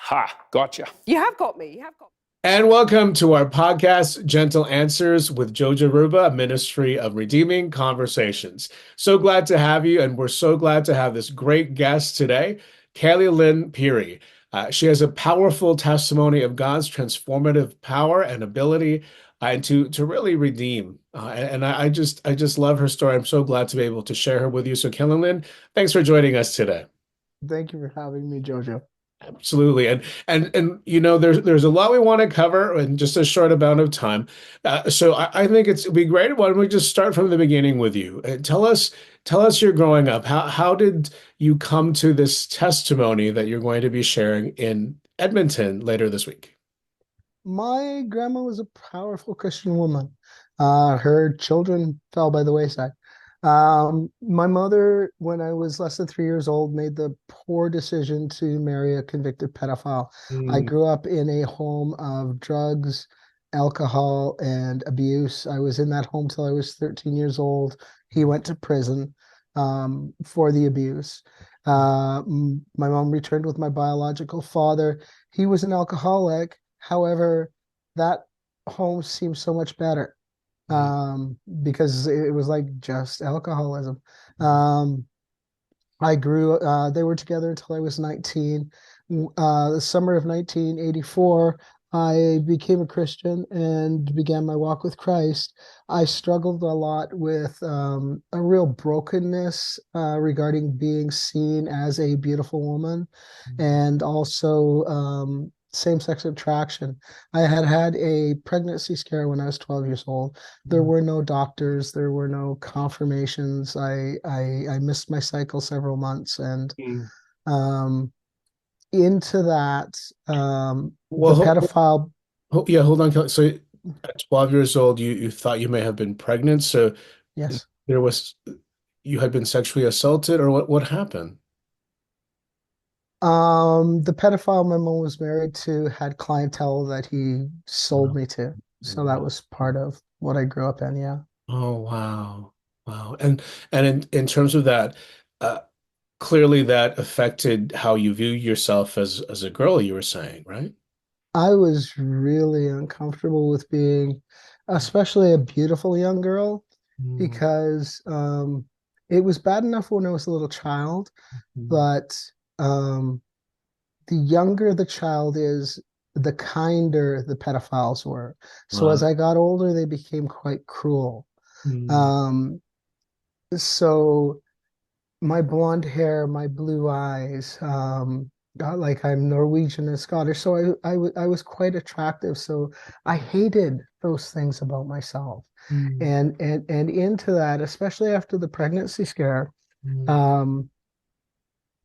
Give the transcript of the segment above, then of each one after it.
Ha, gotcha. You have got me. You have got me. And welcome to our podcast, Gentle Answers with Jojo Ruba, a ministry of redeeming conversations. So glad to have you, and we're so glad to have this great guest today, Kellie Lynn Pirie. She has a powerful testimony of God's transformative power and ability and to really redeem. And I just love her story. I'm so glad to be able to share her with you. So Kellie Lynn, thanks for joining us today. Thank you for having me, Jojo. Absolutely. And you know, there's a lot we want to cover in just a short amount of time. So I think it'd be great. Why don't we just start from the beginning with you? Tell us your growing up. How did you come to this testimony that you're going to be sharing in Edmonton later this week? My grandma was a powerful Christian woman. Her children fell by the wayside. My mother, when I was less than 3 years old, made the poor decision to marry a convicted pedophile. I Mm, grew up in a home of drugs, alcohol, and abuse. I was in that home till I was 13 years old. He went to prison for the abuse. My mom returned with my biological father. He was an alcoholic. However, that home seemed so much better mm, because it was like just alcoholism. Um, they were together until I was 19. The summer of 1984, I became a Christian and began my walk with Christ. I struggled a lot with a real brokenness regarding being seen as a beautiful woman and also same-sex attraction. I had had a pregnancy scare when I was 12 years old. There mm, were no doctors, there were no confirmations. I missed my cycle several months, and mm. um, into that, Well, the pedophile. yeah, hold on, Kelly. So at 12 years old, you thought you may have been pregnant. So Yes. there was you had been sexually assaulted, or what happened? The pedophile my mom was married to had clientele that he sold Wow. me to. So that Wow. was part of what I grew up in, yeah. Oh, wow. Wow. And in terms of that, uh, clearly that affected how you view yourself as a girl, you were saying, right? I was really uncomfortable with being, especially a beautiful young girl, Mm, because it was bad enough when I was a little child, mm. but um, the younger the child is, the kinder the pedophiles were. So as Wow. I got older, they became quite cruel. Mm, Um, so my blonde hair, my blue eyes, like I'm Norwegian and Scottish, so I was quite attractive. So I hated those things about myself, mm, and into that, especially after the pregnancy scare, mm. um,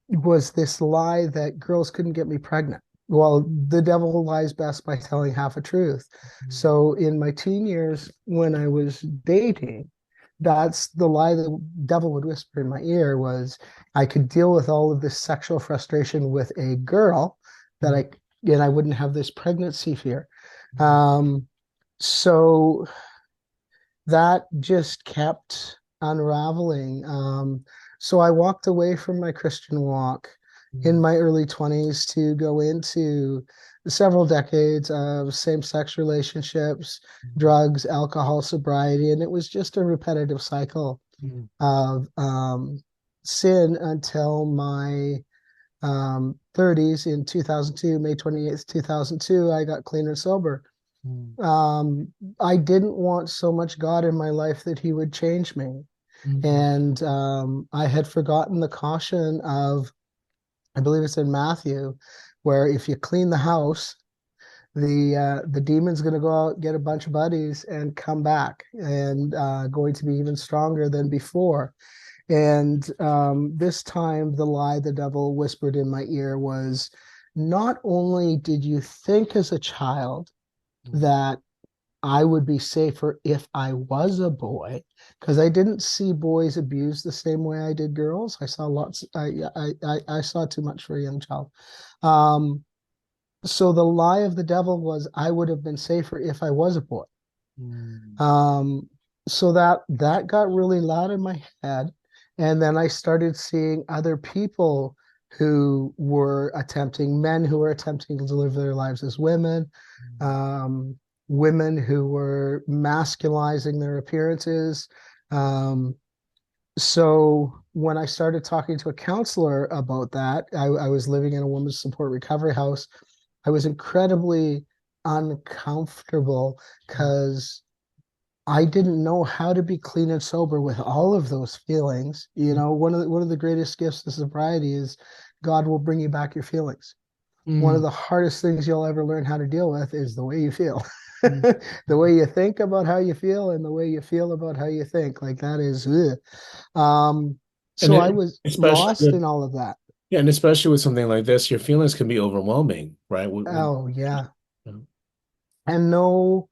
was this lie that girls couldn't get me pregnant. Well, the devil lies best by telling half a truth. So in my teen years, when I was dating, that's the lie the devil would whisper in my ear was I could deal with all of this sexual frustration with a girl that Mm, I and I wouldn't have this pregnancy fear. Um, so that just kept unraveling. So I walked away from my Christian walk in mm, my early 20s to go into several decades of same-sex relationships, mm, drugs, alcohol, sobriety, and it was just a repetitive cycle mm, of sin until my 30s in 2002, May 28th, 2002, I got clean and sober. mm, um, I didn't want so much God in my life that he would change me. mm. And I had forgotten the caution of, I believe it's in Matthew, where if you clean the house, the demon's going to go out, get a bunch of buddies, and come back, and going to be even stronger than before. And this time, the lie the devil whispered in my ear was, not only did you think as a child that I would be safer if I was a boy, because I didn't see boys abused the same way I did girls. I saw lots. I saw too much for a young child. Um, so the lie of the devil was I would have been safer if I was a boy. Mm, Um, so that got really loud in my head, and then I started seeing other people men who were attempting to live their lives as women, um, women who were masculizing their appearances. Um, so when I started talking to a counselor about that, I was living in a women's support recovery house. I was incredibly uncomfortable because I didn't know how to be clean and sober with all of those feelings. You know, one of the greatest gifts of sobriety is God will bring you back your feelings. One of Mm, the hardest things you'll ever learn how to deal with is the way you feel. mm. The way you think about how you feel and the way you feel about how you think. Like that is ugh. And So I was especially lost in with, all of that. yeah, and especially with something like this, your feelings can be overwhelming, right? Oh yeah. You know, And no,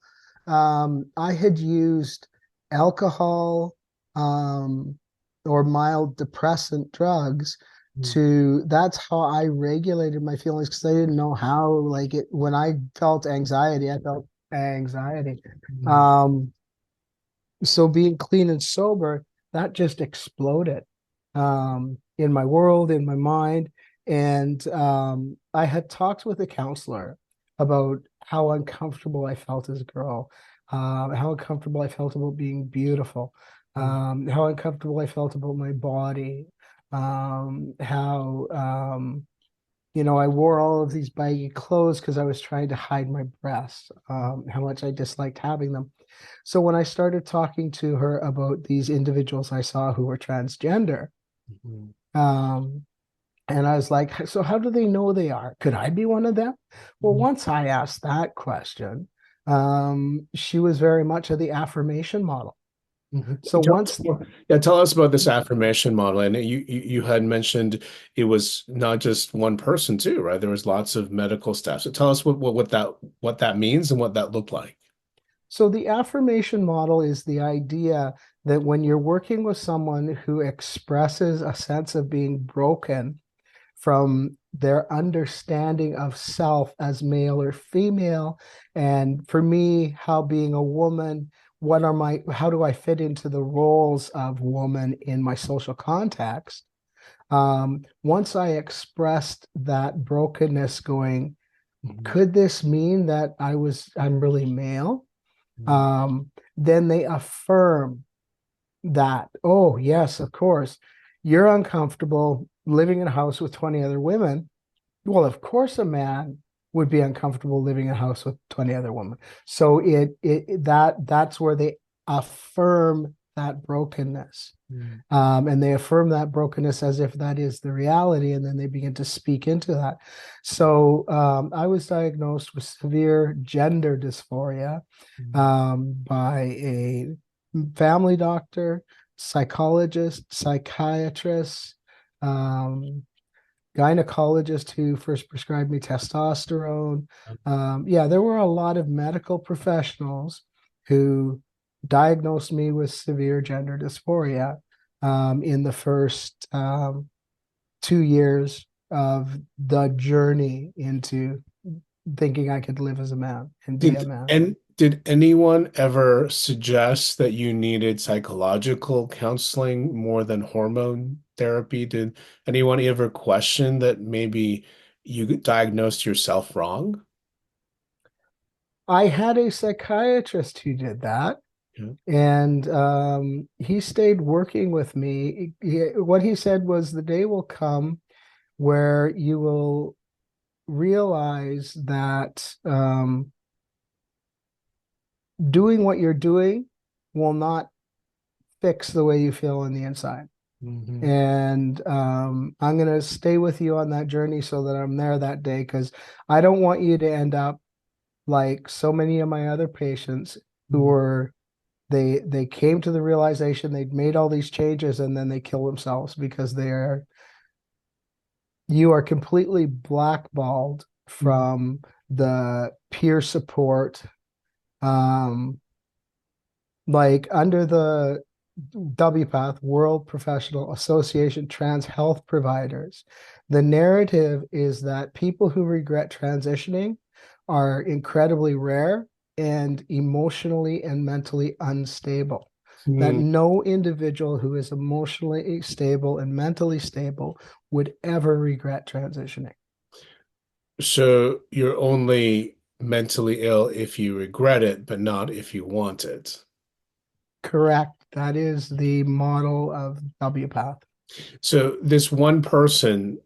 I had used alcohol, um, or mild depressant drugs mm, that's how I regulated my feelings because I didn't know how, like it, when I felt anxiety, I felt anxiety. mm, Um, so being clean and sober, that just exploded in my world, in my mind. And I had talked with a counselor about how uncomfortable I felt as a girl, how uncomfortable I felt about being beautiful, mm, how uncomfortable I felt about my body, how I wore all of these baggy clothes because I was trying to hide my breasts, how much I disliked having them. So when I started talking to her about these individuals I saw who were transgender, mm, um, and I was like, so how do they know they are? Could I be one of them? Well, mm. once I asked that question, she was very much of the affirmation model. Mhm. So Tell us once more. Yeah, tell us about this affirmation model. And you had mentioned it was not just one person too, right? There was lots of medical staff. So tell us what that means and what that looked like. So the affirmation model is the idea that when you're working with someone who expresses a sense of being broken from their understanding of self as male or female, and for me, how being a woman, how do I fit into the roles of woman in my social context? Once I expressed that brokenness going, Mhm, could this mean that I'm really male? mhm, um, then they affirm that, oh, yes, of course, you're uncomfortable living in a house with 20 other women. Well, of course, a man would be uncomfortable living in a house with 20 other women. So that's where they affirm that brokenness. mhm, And they affirm that brokenness as if that is the reality, and then they begin to speak into that. So I was diagnosed with severe gender dysphoria mhm. by a family doctor, psychologist, psychiatrist, um, gynecologist who first prescribed me testosterone. Yeah, there were a lot of medical professionals who diagnosed me with severe gender dysphoria in the first 2 years of the journey into thinking I could live as a man and be a man. Did anyone ever suggest that you needed psychological counseling more than hormone therapy? Did anyone ever question that maybe you diagnosed yourself wrong? I had a psychiatrist who did that. Yeah. And he stayed working with me. What he said was the day will come where you will realize that doing what you're doing will not fix the way you feel on the inside. Hmm. And I'm going to stay with you on that journey so that I'm there that day because I don't want you to end up like so many of my other patients who were they came to the realization they'd made all these changes and then they kill themselves because you are completely blackballed from the peer support, um like under the WPATH, World Professional Association Trans Health Providers. The narrative is that people who regret transitioning are incredibly rare and emotionally and mentally unstable. that Mm. no individual who is emotionally stable and mentally stable would ever regret transitioning. So you're only mentally ill if you regret it, but not if you want it. Correct. That is the model of W path. So this one person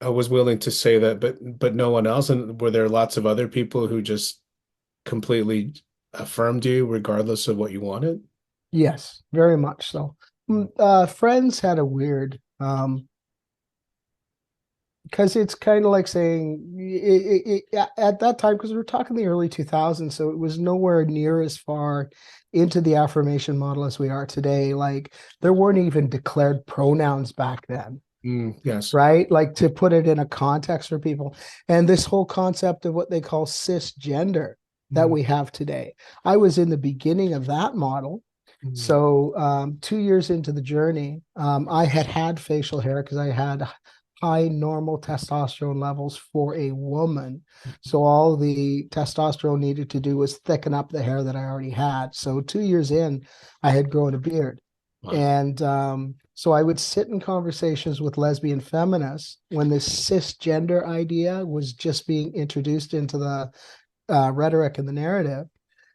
was willing to say that, but no one else. And were there lots of other people who just completely affirmed you regardless of what you wanted? Yes, very much so. Friends had a weird, because it's kind of like saying at that time, because we're talking the early 2000s, so it was nowhere near as far into the affirmation model as we are today. Like there weren't even declared pronouns back then, Yes. right? Like to put it in a context for people. And this whole concept of what they call cisgender that Mm, we have today. I was in the beginning of that model. mm, So 2 years into the journey, I had facial hair because I had high normal testosterone levels for a woman. So all the testosterone needed to do was thicken up the hair that I already had. So 2 years in, I had grown a beard. wow. And so I would sit in conversations with lesbian feminists when this cisgender idea was just being introduced into the rhetoric and the narrative.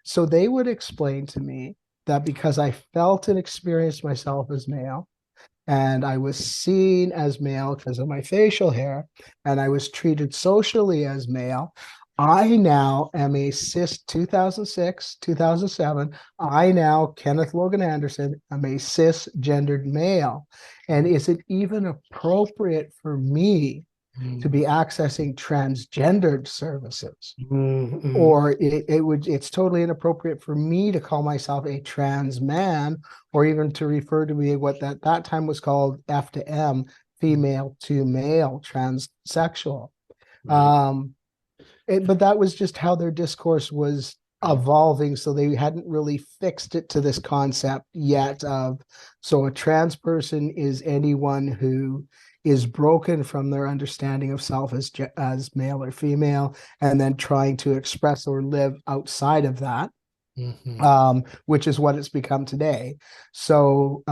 So they would explain to me that because I felt and experienced myself as male, and I was seen as male because of my facial hair, and I was treated socially as male. I now am a cis 2006, 2007. I now, Kenneth Logan Anderson, am a cisgendered male. And is it even appropriate for me to Mm, be accessing transgendered services? mm, Or it's totally inappropriate for me to call myself a trans man, or even to refer to me what that time was called F to M, mm, female to male, transsexual. right, um but that was just how their discourse was right. evolving, so they hadn't really fixed it to this concept yet of, so a trans person is anyone who is broken from their understanding of self as male or female, and then trying to express or live outside of that, Hmm. which is what it's become today. So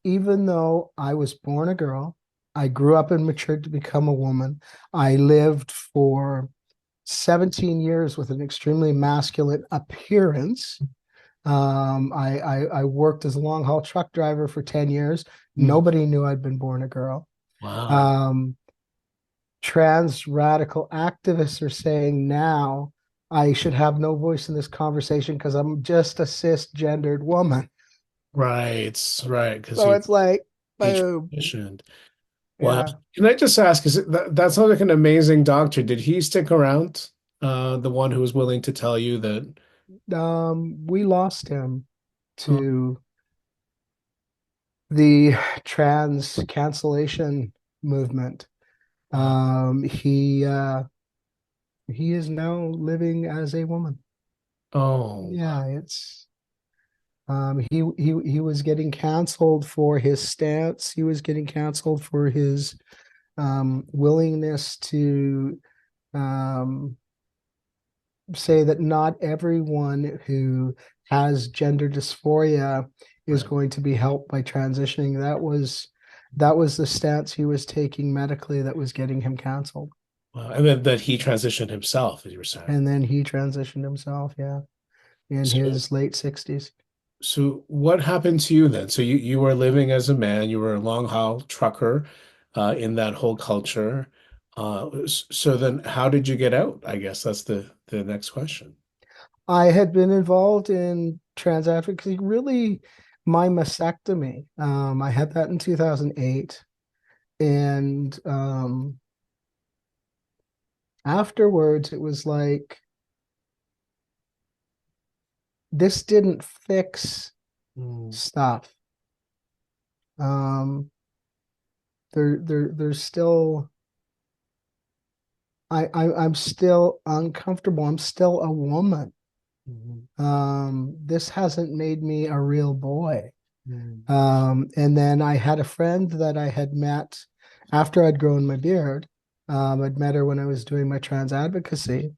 even though I was born a girl, I grew up and matured to become a woman. I lived for 17 years with an extremely masculine appearance. I worked as a long haul truck driver for 10 years. Mm, Nobody knew I'd been born a girl. wow. Um, Trans radical activists are saying now I should have no voice in this conversation because I'm just a cisgendered woman. Right, right, because So you it's like, boom. transitioned. Wow. Yeah. Can I just ask, that sounds like an amazing doctor. Did he stick around? The one who was willing to tell you that? We lost him Oh, to the trans cancellation movement. wow. He is now living as a woman. Oh, Yeah, it's he was getting canceled for his stance. He was getting canceled for his willingness to um, say that not everyone who has gender dysphoria is right. going to be helped by transitioning. That was the stance he was taking medically that was getting him canceled. Wow. And then that he transitioned himself, as you were saying. And then he transitioned himself, yeah, in So, his late 60s. so what happened to you then? So you were living as a man, you were a long haul trucker, in that whole culture. So then how did you get out? I guess that's the next question. I had been involved in trans advocacy, really my mastectomy. I had that in 2008. And afterwards, it was like, this didn't fix Mm, stuff. Um, there's still, I'm still uncomfortable. I'm still a woman. mhm, This hasn't made me a real boy. mm, And then I had a friend that I had met after I'd grown my beard. I'd met her when I was doing my trans advocacy,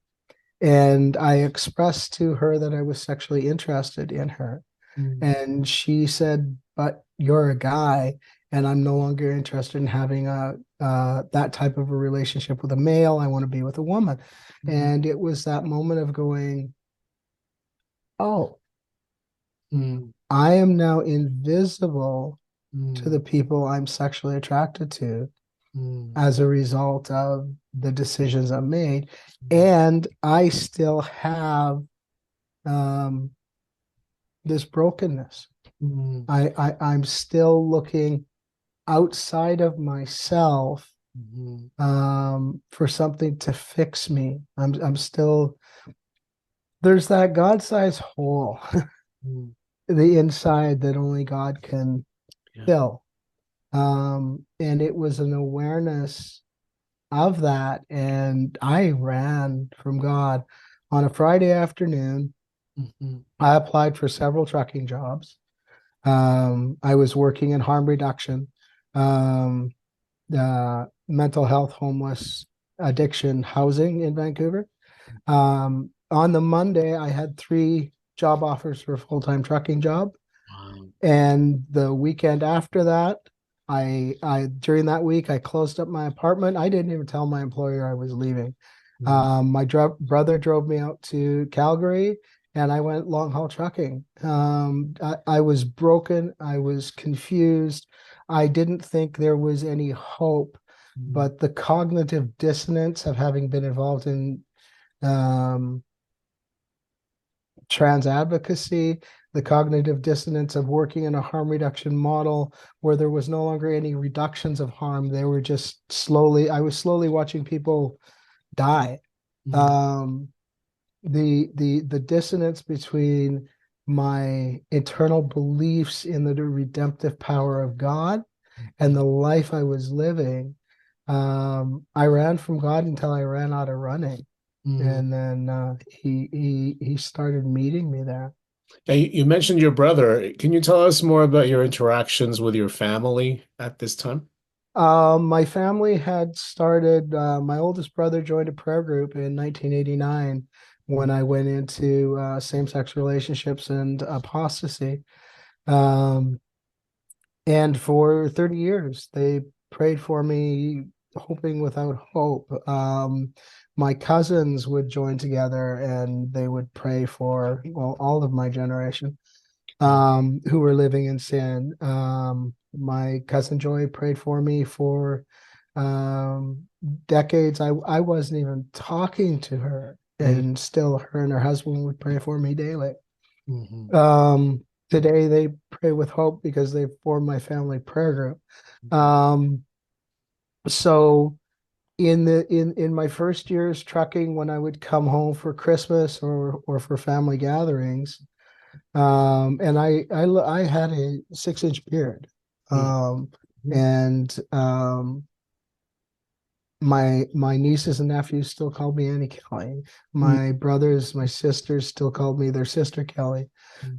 and I expressed to her that I was sexually interested in her. Mm, And she said, but you're a guy, and I'm no longer interested in having a that type of a relationship with a male. I want to be with a woman. mm, And it was that moment of going, oh, mm, I am now invisible to mm, the people I'm sexually attracted to mm, as a result of the decisions I made. mm, And I still have um, this brokenness. mm, I'm still looking outside of myself mm, for something to fix me. I'm still there's that God-sized hole, mm. the inside that only God can Yeah. fill. And it was an awareness of that, and I ran from God on a Friday afternoon. Mhm, I applied for several trucking jobs. I was working in harm reduction, um, mental health, homeless, addiction, housing in Vancouver. On the Monday, I had three job offers for a full-time trucking job. wow. And the weekend after that, I during that week, I closed up my apartment. I didn't even tell my employer I was leaving. Mm, My brother drove me out to Calgary, and I went long haul trucking. I was broken. I was confused. I didn't think there was any hope, mm, but the cognitive dissonance of having been involved in um, trans advocacy, the cognitive dissonance of working in a harm reduction model where there was no longer any reductions of harm. They were just I was slowly watching people die. mm, Um, the dissonance between my internal beliefs in the redemptive power of God and mm, the life I was living. I ran from God until I ran out of running, mm. and then he started meeting me there. Now, you mentioned your brother. Can you tell us more about your interactions with your family at this time? My family had started, my oldest brother joined a prayer group in 1989 Mm, when I went into same-sex relationships and apostasy. Um, and for 30 years, they prayed for me, hoping without hope. My cousins would join together and they would pray for, well, all of my generation mm, who were living in sin. My cousin Joy prayed for me for decades. I wasn't even talking to her, mm, and still her and her husband would pray for me daily. mhm, Today they pray with hope because they formed my family prayer group. mhm, Um, so in my first years trucking, when I would come home for Christmas or for family gatherings, and I had a 6-inch beard. mm, Um, mhm, and my nieces and nephews still called me Annie Kelly. mm, My brothers, my sisters still called me their sister Kelly.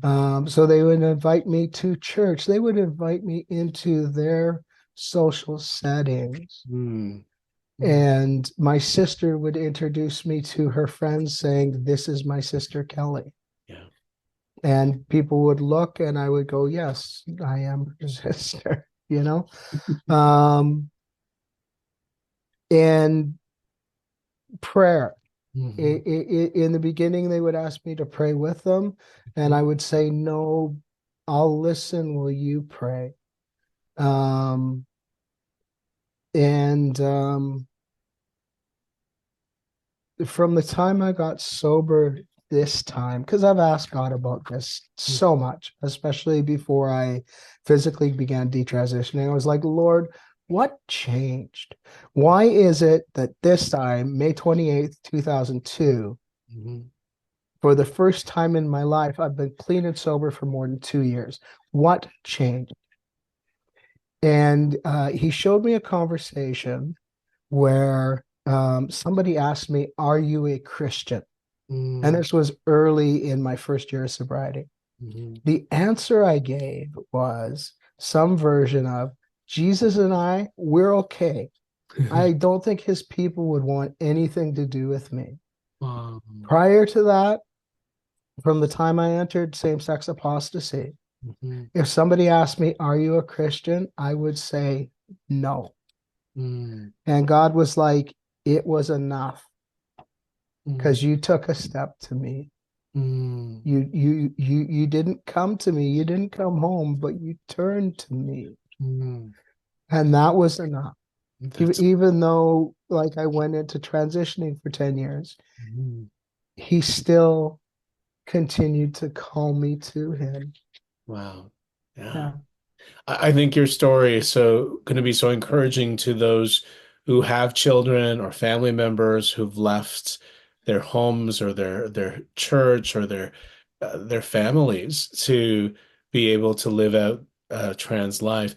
mm, So they would invite me to church. They would invite me into their social settings. mm, mm. And my sister would introduce me to her friends saying, "This is my sister Kelly." Yeah. And people would look and I would go, "Yes, I am her sister," you know? Um, and prayer. Mhm, In the beginning, they would ask me to pray with them, and mm, I would say, "No, I'll listen. Will you pray?" Um, and From the time I got sober this time, because I've asked God about this mm, so much, especially before I physically began detransitioning, I was like, Lord, what changed? Why is it that this time, May 28th, 2002, mhm, for the first time in my life, I've been clean and sober for more than 2 years? What changed? And he showed me a conversation where somebody asked me, "Are you a Christian?" And mm, this was early in my first year of sobriety. mhm. The answer I gave was some version of, "Jesus and we're okay. I don't think his people would want anything to do with me." Wow. Prior to that, from the time I entered same-sex apostasy, Mhm. if somebody asked me, "Are you a Christian?" I would say no. Mm, And God was like, "It was enough mm, because you took a step to me. mm, You didn't come to me, you didn't come home, but you turned to me." mm. And that was enough. That's Even though like I went into transitioning for 10 years, mm, he still continued to call me to him. wow. Yeah. Yeah. I think your story is so going to be so encouraging to those who have children or family members who've left their homes or their church or their families to be able to live out a trans life.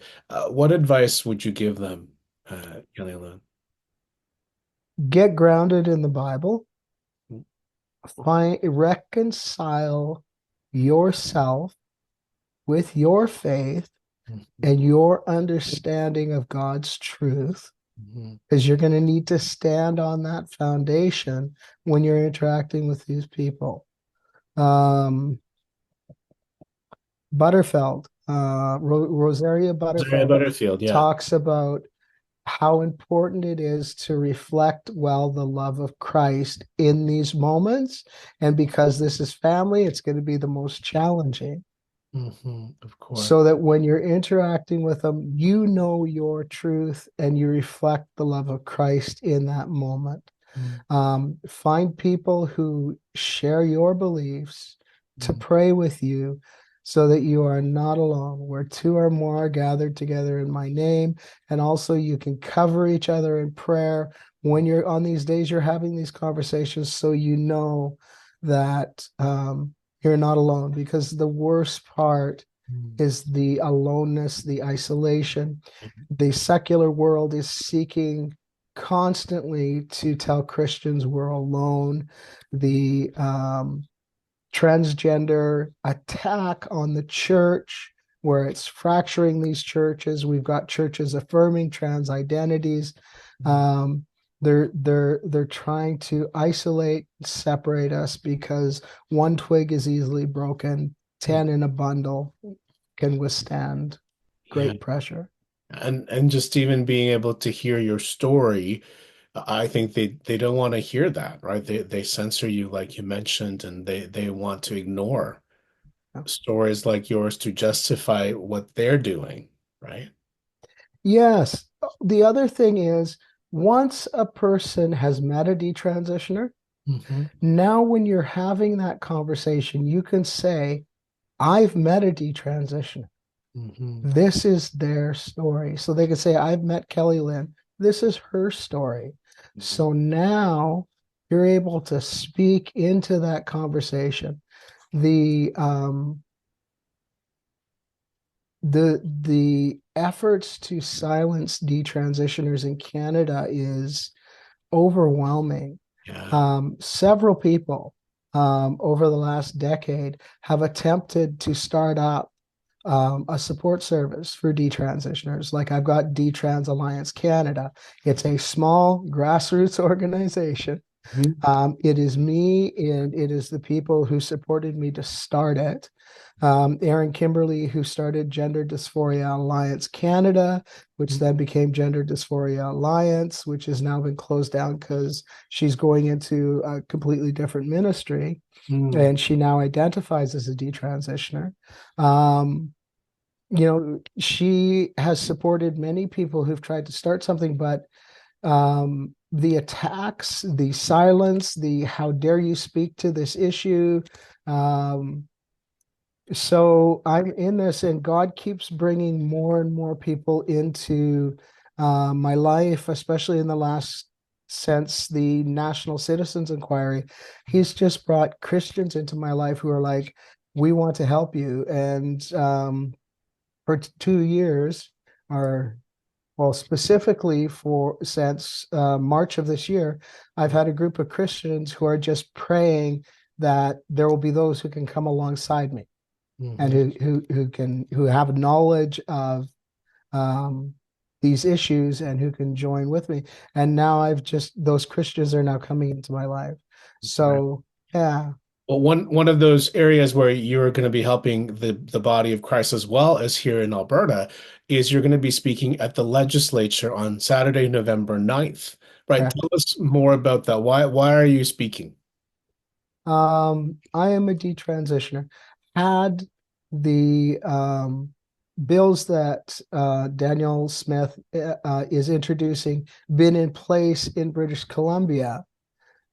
What advice would you give them, Kelly Lynn? Get grounded in the Bible, reconcile yourself with your faith Mhm, and your understanding of God's truth, mhm. because you're going to need to stand on that foundation when you're interacting with these people. Um, Butterfield, Rosaria Zaria Butterfield, Butterfield, yeah. talks about how important it is to reflect well the love of Christ in these moments. And because this is family, it's going to be the most challenging. Of course. So that when you're interacting with them, you know your truth and you reflect the love of Christ in that moment. Mm, Find people who share your beliefs to mm, pray with you so that you are not alone. Where two or more are gathered together in my name. And also, you can cover each other in prayer when you're on these days, you're having these conversations so you know that you're not alone. Because the worst part mm. is the aloneness, the isolation. The secular world is seeking constantly to tell Christians we're alone. The transgender attack on the church, where it's fracturing these churches. We've got churches affirming trans identities. Um, they're trying to isolate, separate us because one twig is easily broken. 10 in a bundle can withstand Yeah. great pressure. And just even being able to hear your story, I think they don't want to hear that, right? They censor you like you mentioned, and they want to ignore stories like yours to justify what they're doing, right? Yes. The other thing is, once a person has met a detransitioner, Hmm. now when you're having that conversation, you can say, "I've met a detransitioner. Hmm. This is their story." So they can say, "I've met Kellie Lynn. This is her story." Hmm. So now you're able to speak into that conversation. The the efforts to silence detransitioners in Canada is overwhelming. Yeah. Several people over the last decade have attempted to start up a support service for detransitioners. Like I've got Detrans Alliance Canada. It's a small grassroots organization. Mhm. It is me and it is the people who supported me to start it. Erin Kimberly, who started Gender Dysphoria Alliance Canada, which then became Gender Dysphoria Alliance, which has now been closed down because she's going into a completely different ministry Mm. and she now identifies as a detransitioner. Um, she has supported many people who've tried to start something, but the attacks, the silence, the "how dare you speak to this issue." Um, so I'm in this, and God keeps bringing more and more people into my life, especially in the last since the National Citizens Inquiry. He's just brought Christians into my life who are like, "We want to help you." And for 2 years, or well, specifically for since March of this year, I've had a group of Christians who are just praying that there will be those who can come alongside me and Hmm. who have knowledge of um, these issues and who can join with me. And now I've just those Christians are now coming into my life. Right. So yeah, Well, one of those areas where you're going to be helping the body of Christ as well as here in Alberta is you're going to be speaking at the legislature on Saturday, November 9th. Right? Correct. Tell us more about that. Why are you speaking? I am a detransitioner. Had the bills that Daniel Smith is introducing been in place in British Columbia,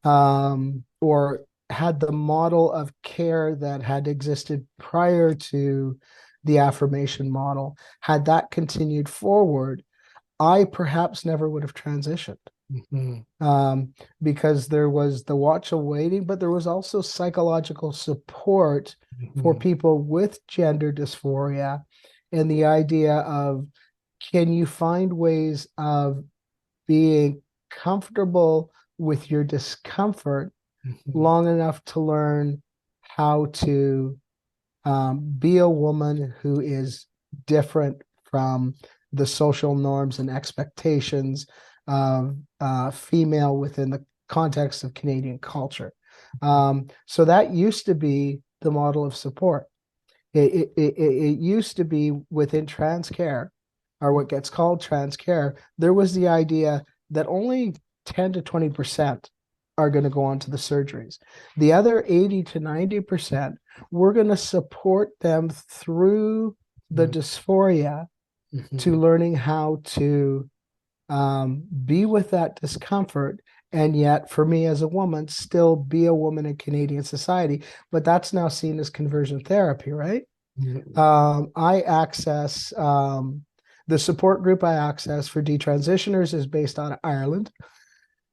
or had the model of care that had existed prior to the affirmation model, had that continued forward, I perhaps never would have transitioned, Mhm, um, because there was the watchful waiting, but there was also psychological support for mhm, people with gender dysphoria, and the idea of, can you find ways of being comfortable with your discomfort mhm, long enough to learn how to be a woman who is different from the social norms and expectations of female within the context of Canadian culture. So that used to be the model of support. It used to be within trans care, or what gets called trans care. There was the idea that only 10 to 20% are going to go on to the surgeries. The other 80 to 90%, we're going to support them through the mhm, dysphoria to mhm, learning how to be with that discomfort, and yet for me as a woman still be a woman in Canadian society. But that's now seen as conversion therapy, right? mhm. I access the support group I access for detransitioners is based out of Ireland,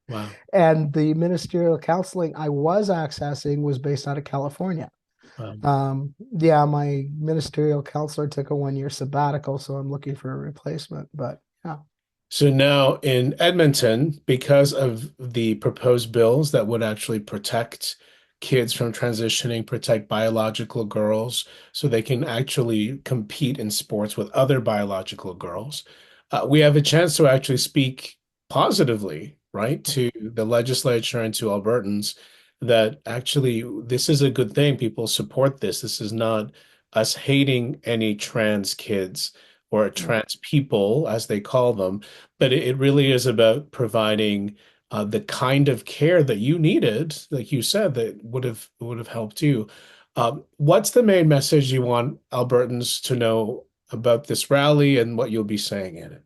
Wow. and the ministerial counseling I was accessing was based out of California. Yeah, my ministerial counselor took a 1 year sabbatical, so I'm looking for a replacement. But yeah. So now in Edmonton, because of the proposed bills that would actually protect kids from transitioning, protect biological girls so they can actually compete in sports with other biological girls, we have a chance to actually speak positively, right, to the legislature and to Albertans that actually this is a good thing. People support this. This is not us hating any trans kids or No. trans people, as they call them, but it really is about providing the kind of care that you needed, like you said, that would have helped you. What's the main message you want Albertans to know about this rally and what you'll be saying in it?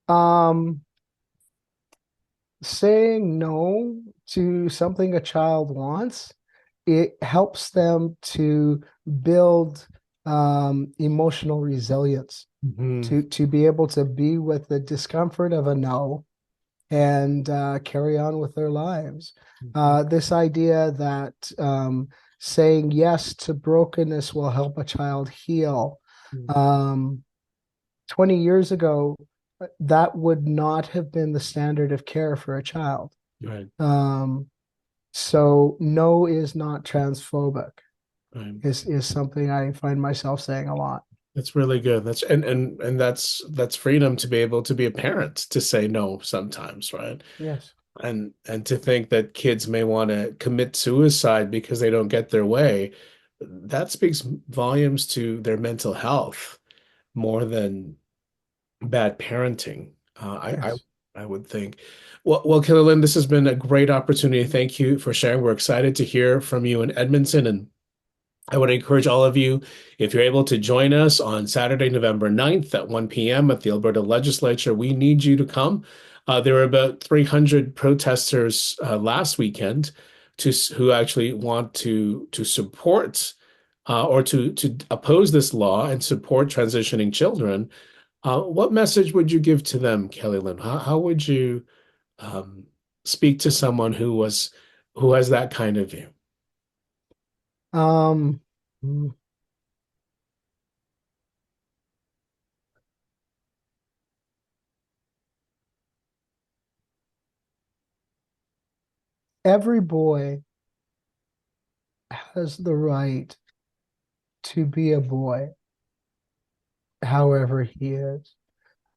Um, Saying no to something a child wants, it helps them to build emotional resilience, Hmm. to be able to be with the discomfort of a no and carry on with their lives. This idea that saying yes to brokenness will help a child heal. Um, 20 years ago, that would not have been the standard of care for a child. Right, Um, so no is not transphobic right. is something I find myself saying a lot. That's really good. That's and that's freedom to be able to be a parent to say no sometimes, right? Yes. And to think that kids may want to commit suicide because they don't get their way, that speaks volumes to their mental health more than bad parenting. Yes. I would think. Well, Kellie Lynn, this has been a great opportunity. Thank you for sharing. We're excited to hear from you in Edmonton, and I would encourage all of you, if you're able to join us on Saturday, November 9th at 1 p.m. at the Alberta Legislature, we need you to come. There were about 300 protesters last weekend who actually want to support or to oppose this law and support transitioning children. What message would you give to them, Kellie Lynn? How would you um, speak to someone who has that kind of view? Um, every boy has the right to be a boy, however he is.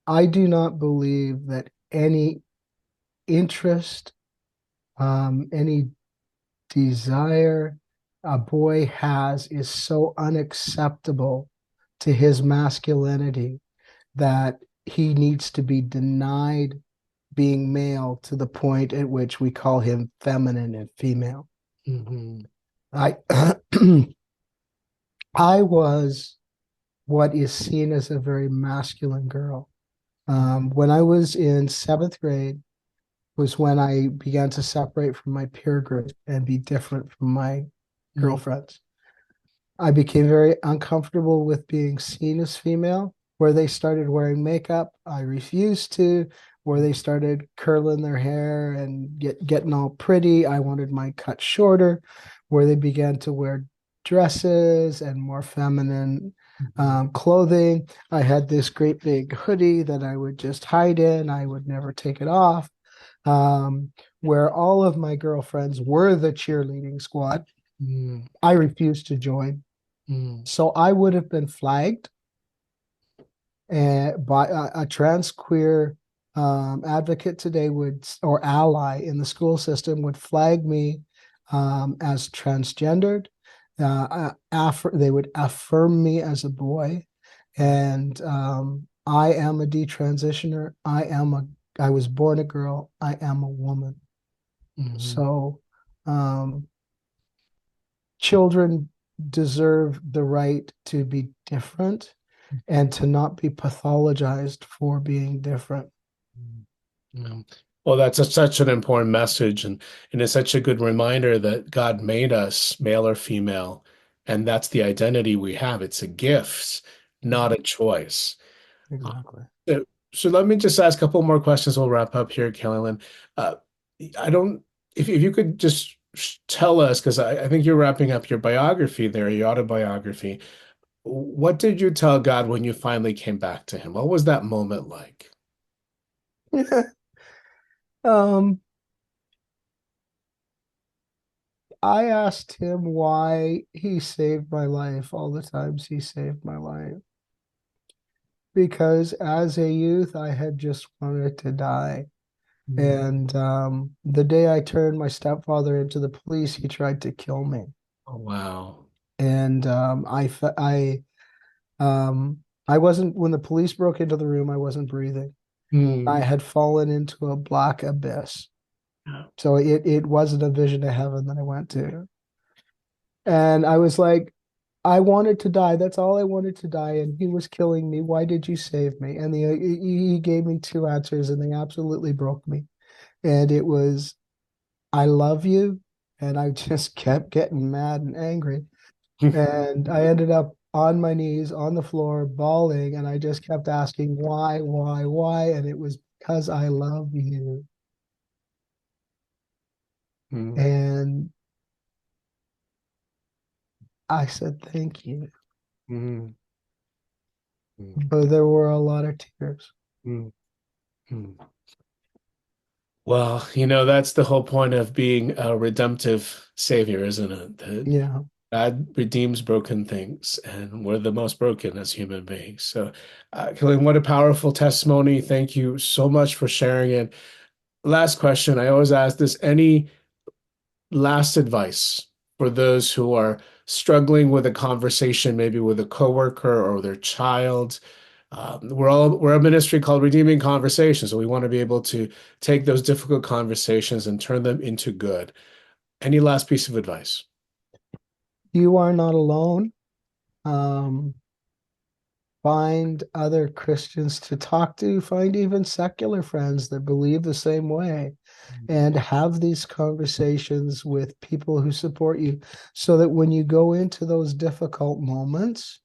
I do not believe that any interest, any desire a boy has is so unacceptable to his masculinity that he needs to be denied being male to the point at which we call him feminine and female. Mhm. I I was what is seen as a very masculine girl. When I was in seventh grade was when I began to separate from my peer group and be different from my Mhm. girlfriends. I became very uncomfortable with being seen as female. Where they started wearing makeup, I refused to. Where they started curling their hair and getting all pretty, I wanted mine cut shorter. Where they began to wear dresses and more feminine Mhm. clothing, I had this great big hoodie that I would just hide in. I would never take it off. Where all of my girlfriends were the cheerleading squad, Mhm. I refused to join. Mhm. So I would have been flagged by a trans queer advocate today would, or ally in the school system would flag me as transgendered. They would affirm me as a boy, and I am a detransitioner. I was born a girl. I am a woman. Mhm. So um, children deserve the right to be different and to not be pathologized for being different. Yeah. Well, that's such an important message, and it's such a good reminder that God made us male or female, and that's the identity we have. It's a gift, not a choice. Exactly. So, so let me just ask a couple more questions. We'll wrap up here, Kellie Lynn. Uh, I don't, if you could just tell us, because I think you're wrapping up your biography there, your autobiography. What did you tell God when you finally came back to Him? What was that moment like? um, I asked him why he saved my life all the times he saved my life. Because as a youth, I had just wanted to die. Mm. And the day I turned my stepfather into the police, he tried to kill me. Oh, wow. And I wasn't, when the police broke into the room, I wasn't breathing. I Mm. had fallen into a black abyss. So it wasn't a vision of heaven that I went to. And I was like, I wanted to die. That's all I wanted to die. And he was killing me. Why did you save me? And he gave me two answers and they absolutely broke me. And it was, I love you. And I just kept getting mad and angry. And I ended up on my knees on the floor, bawling. And I just kept asking, why? And it was because I love you. Mm. And I said, thank you. Mm. Mm. But there were a lot of tears. Mm. Mm. Well, that's the whole point of being a redemptive savior, isn't it? That Yeah. God redeems broken things, and we're the most broken as human beings. So, Killian, what a powerful testimony. Thank you so much for sharing it. Last question. I always ask this, any last advice for those who are struggling with a conversation, maybe with a coworker or their child? We're a ministry called Redeeming Conversations, so we want to be able to take those difficult conversations and turn them into good. Any last piece of advice? You are not alone. Um, find other Christians to talk to, find even secular friends that believe the same way, and have these conversations with people who support you so that when you go into those difficult moments,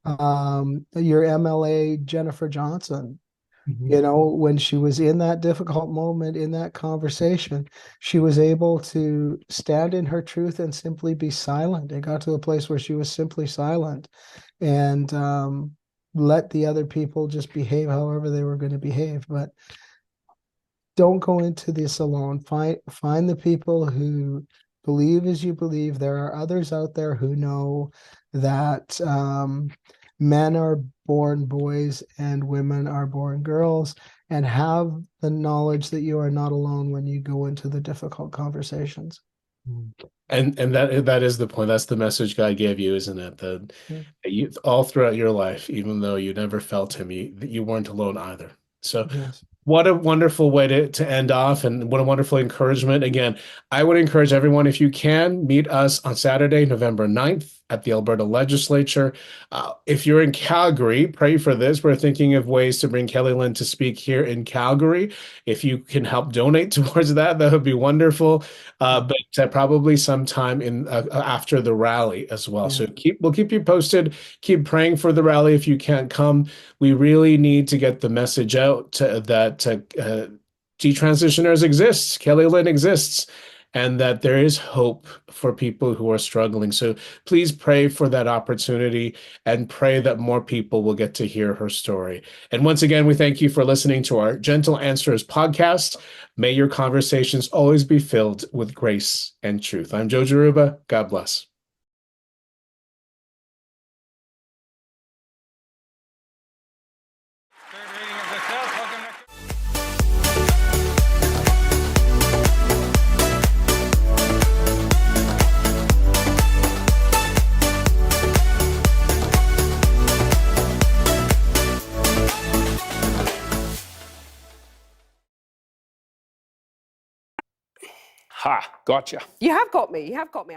your MLA, Jennifer Johnson, Mhm. when she was in that difficult moment in that conversation, she was able to stand in her truth and simply be silent. It got to a place where she was simply silent and let the other people just behave however they were going to behave. But don't go into this alone. Find the people who believe as you believe. There are others out there who know that men are born boys and women are born girls, and have the knowledge that you are not alone when you go into the difficult conversations. And that is the point. That's the message God gave you, isn't it? That Yeah. you all throughout your life, even though you never felt him, you weren't alone either. So Yes. what a wonderful way to end off, and what a wonderful encouragement. Again, I would encourage everyone, if you can, meet us on Saturday, November 9th at the Alberta Legislature. If you're in Calgary, pray for this. We're thinking of ways to bring Kellie Lynn to speak here in Calgary. If you can help donate towards that, that would be wonderful. But probably sometime in after the rally as well. Yeah. So we'll keep you posted. Keep praying for the rally if you can't come. We really need to get the message out that detransitioners exist, Kellie Lynn exists, and that there is hope for people who are struggling. So please pray for that opportunity and pray that more people will get to hear her story. And once again, we thank you for listening to our Gentle Answers podcast. May your conversations always be filled with grace and truth. I'm Joe Jaruba. God bless. Ha, gotcha. You have got me. You have got me.